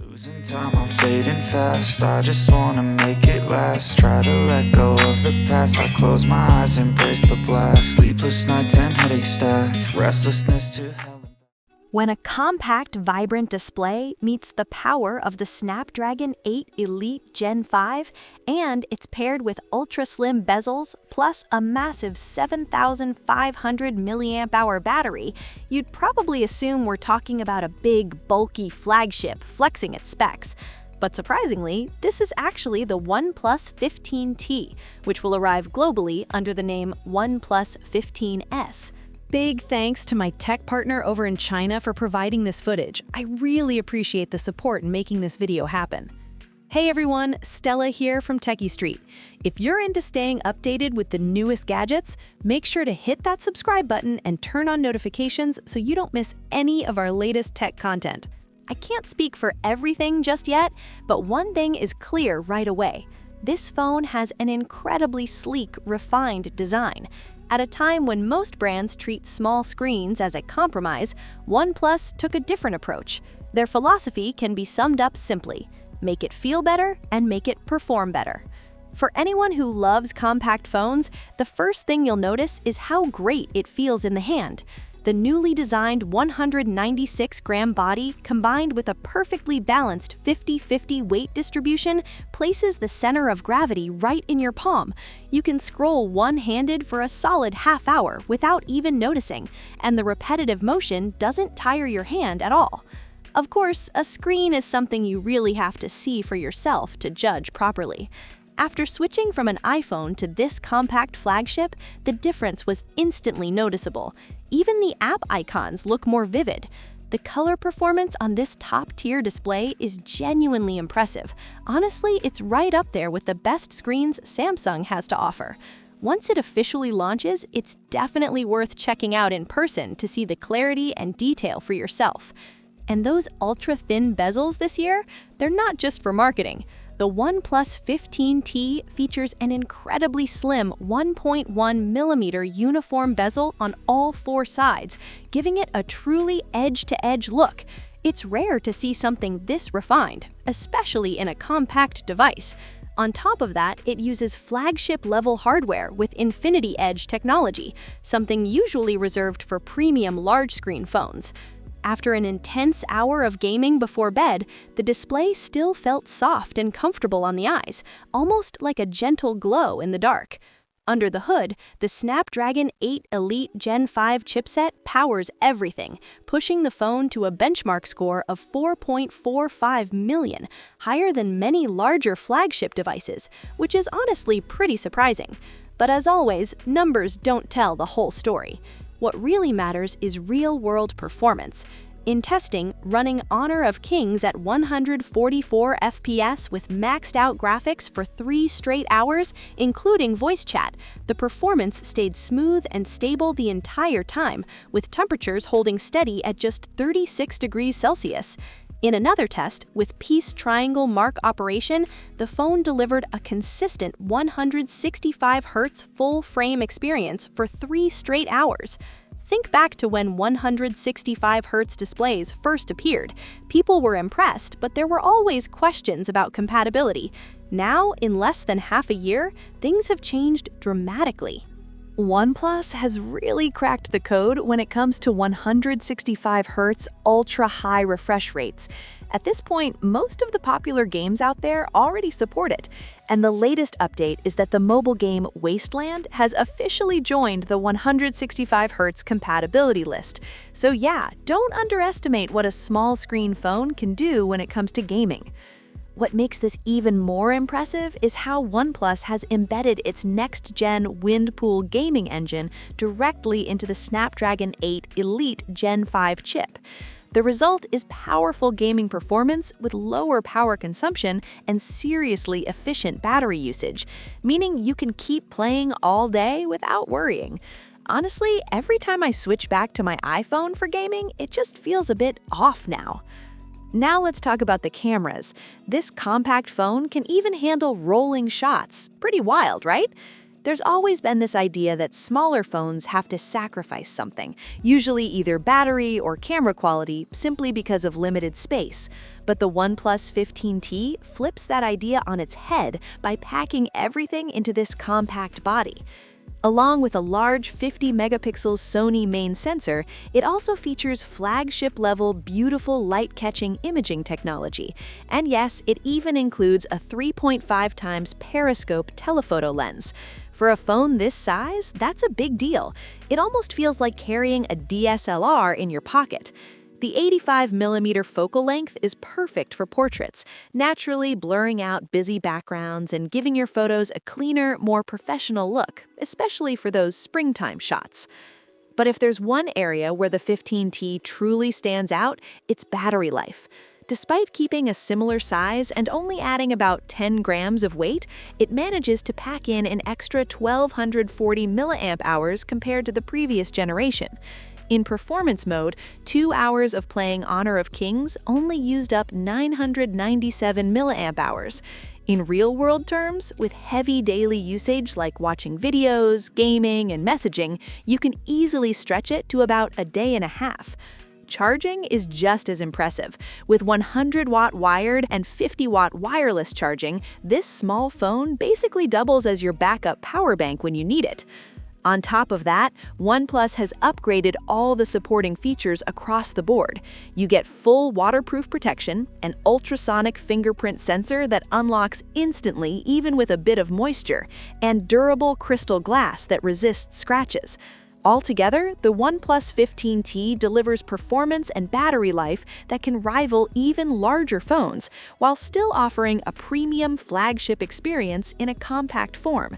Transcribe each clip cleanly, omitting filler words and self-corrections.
Losing time, I'm fading fast. I just wanna make it last. Try to let go of the past. I close my eyes, embrace the blast. Sleepless nights and headaches stack. Restlessness to hell. When a compact, vibrant display meets the power of the Snapdragon 8 Elite Gen5 and it's paired with ultra-slim bezels plus a massive 7,500 mAh battery, you'd probably assume we're talking about a big, bulky flagship flexing its specs. But surprisingly, this is actually the OnePlus 15T, which will arrive globally under the name OnePlus 15S. Big thanks to my tech partner over in China for providing this footage. I really appreciate the support in making this video happen. Hey everyone, Stella here from techiestreet. If you're into staying updated with the newest gadgets, make sure to hit that subscribe button and turn on notifications so you don't miss any of our latest tech content. I can't speak for everything just yet, but one thing is clear right away. This phone has an incredibly sleek, refined design. At a time when most brands treat small screens as a compromise, OnePlus took a different approach. Their philosophy can be summed up simply: make it feel better and make it perform better. For anyone who loves compact phones, the first thing you'll notice is how great it feels in the hand. The newly designed 196-gram body, combined with a perfectly balanced 50-50 weight distribution, places the center of gravity right in your palm. You can scroll one-handed for a solid half hour without even noticing, and the repetitive motion doesn't tire your hand at all. Of course, a screen is something you really have to see for yourself to judge properly. After switching from an iPhone to this compact flagship, the difference was instantly noticeable. Even the app icons look more vivid. The color performance on this top-tier display is genuinely impressive. Honestly, it's right up there with the best screens Samsung has to offer. Once it officially launches, it's definitely worth checking out in person to see the clarity and detail for yourself. And those ultra-thin bezels this year, they're not just for marketing. The OnePlus 15T features an incredibly slim 1.1mm uniform bezel on all four sides, giving it a truly edge-to-edge look. It's rare to see something this refined, especially in a compact device. On top of that, it uses flagship-level hardware with Infinity Edge technology, something usually reserved for premium large-screen phones. After an intense hour of gaming before bed, the display still felt soft and comfortable on the eyes, almost like a gentle glow in the dark. Under the hood, the Snapdragon 8 Elite Gen5 chipset powers everything, pushing the phone to a benchmark score of 4.45 million, higher than many larger flagship devices, which is honestly pretty surprising. But as always, numbers don't tell the whole story. What really matters is real-world performance. In testing, running Honor of Kings at 144 FPS with maxed-out graphics for 3 straight hours, including voice chat, the performance stayed smooth and stable the entire time, with temperatures holding steady at just 36 degrees Celsius. In another test, with Peace Triangle Mark operation, the phone delivered a consistent 165 Hz full-frame experience for 3 straight hours. Think back to when 165 Hz displays first appeared. People were impressed, but there were always questions about compatibility. Now, in less than half a year, things have changed dramatically. OnePlus has really cracked the code when it comes to 165 Hz ultra-high refresh rates. At this point, most of the popular games out there already support it, and the latest update is that the mobile game Wasteland has officially joined the 165 Hz compatibility list. So yeah, don't underestimate what a small screen phone can do when it comes to gaming. What makes this even more impressive is how OnePlus has embedded its next-gen wind-pool gaming engine directly into the Snapdragon 8 Elite Gen5 chip. The result is powerful gaming performance with lower power consumption and seriously efficient battery usage, meaning you can keep playing all day without worrying. Honestly, every time I switch back to my iPhone for gaming, it just feels a bit off now. Now let's talk about the cameras. This compact phone can even handle rolling shots. Pretty wild, right? There's always been this idea that smaller phones have to sacrifice something, usually either battery or camera quality, simply because of limited space. But the OnePlus 15T flips that idea on its head by packing everything into this compact body. Along with a large 50-megapixel Sony main sensor, it also features flagship-level beautiful light-catching imaging technology. And yes, it even includes a 3.5 times periscope telephoto lens. For a phone this size, that's a big deal. It almost feels like carrying a DSLR in your pocket. The 85mm focal length is perfect for portraits, naturally blurring out busy backgrounds and giving your photos a cleaner, more professional look, especially for those springtime shots. But if there's one area where the 15T truly stands out, it's battery life. Despite keeping a similar size and only adding about 10 grams of weight, it manages to pack in an extra 1,240 mAh compared to the previous generation. In performance mode, 2 hours of playing Honor of Kings only used up 997 mAh. In real-world terms, with heavy daily usage like watching videos, gaming, and messaging, you can easily stretch it to about a day and a half. Charging is just as impressive. With 100-watt wired and 50-watt wireless charging, this small phone basically doubles as your backup power bank when you need it. On top of that, OnePlus has upgraded all the supporting features across the board. You get full waterproof protection, an ultrasonic fingerprint sensor that unlocks instantly even with a bit of moisture, and durable crystal glass that resists scratches. Altogether, the OnePlus 15T delivers performance and battery life that can rival even larger phones, while still offering a premium flagship experience in a compact form.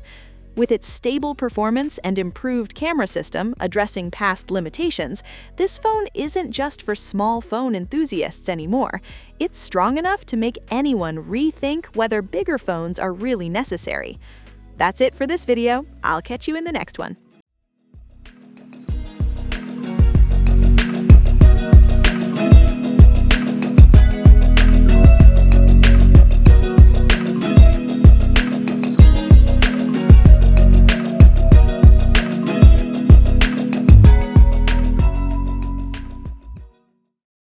With its stable performance and improved camera system addressing past limitations, this phone isn't just for small phone enthusiasts anymore. It's strong enough to make anyone rethink whether bigger phones are really necessary. That's it for this video. I'll catch you in the next one.